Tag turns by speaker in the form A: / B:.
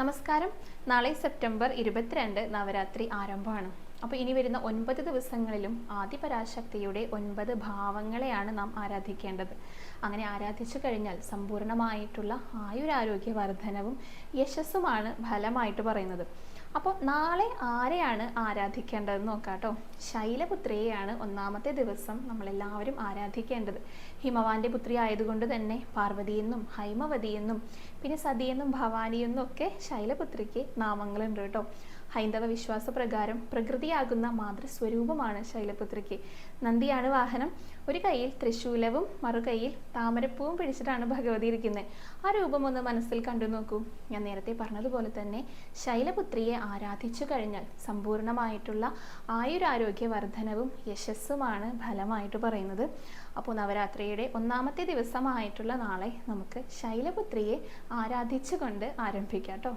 A: നമസ്കാരം. നാളെ സെപ്റ്റംബർ 22 നവരാത്രി ആരംഭമാണ്. അപ്പോൾ ഇനി വരുന്ന 9 ദിവസങ്ങളിലും ആദിപരാശക്തിയുടെ 9 ഭാവങ്ങളെയാണ് നാം ആരാധിക്കേണ്ടത്. അങ്ങനെ ആരാധിച്ചു കഴിഞ്ഞാൽ സമ്പൂർണ്ണമായിട്ടുള്ള ആയുരാരോഗ്യ വർധനവും യശസ്സുമാണ് ഫലമായിട്ട് പറയുന്നത്. അപ്പോൾ നാളെ ആരെയാണ് ആരാധിക്കേണ്ടതെന്ന് നോക്കാം കേട്ടോ. ശൈലപുത്രിയെയാണ് ഒന്നാമത്തെ ദിവസം നമ്മളെല്ലാവരും ആരാധിക്കേണ്ടത്. ഹിമവാന്റെ പുത്രി ആയതുകൊണ്ട് തന്നെ പാർവതിയെന്നും ഹൈമവതിയെന്നും പിന്നെ സതിയെന്നും ഭവാനിയെന്നും ഒക്കെ ശൈലപുത്രിക്ക് നാമങ്ങളുണ്ട് കേട്ടോ. ഹൈന്ദവ വിശ്വാസപ്രകാരം പ്രകൃതിയാകുന്ന മാതൃസ്വരൂപമാണ് ശൈലപുത്രിക്ക്. നന്ദിയാണ് വാഹനം. ഒരു കയ്യിൽ തൃശൂലവും മറുകൈയിൽ താമരപ്പൂവും പിടിച്ചിട്ടാണ് ഭഗവതി ഇരിക്കുന്നത്. ആ രൂപം ഒന്ന് മനസ്സിൽ കണ്ടു നോക്കൂ. ഞാൻ നേരത്തെ പറഞ്ഞതുപോലെ തന്നെ ശൈലപുത്രിയെ ആരാധിച്ചു കഴിഞ്ഞാൽ സമ്പൂർണ്ണമായിട്ടുള്ള ആയുരാരോഗ്യ വർധനവും യശസ്സുമാണ് ഫലമായിട്ട് പറയുന്നത്. അപ്പോൾ നവരാത്രിയുടെ ഒന്നാമത്തെ ദിവസമായിട്ടുള്ള നാളെ നമുക്ക് ശൈലപുത്രിയെ ആരാധിച്ചുകൊണ്ട് ആരംഭിക്കാം കേട്ടോ.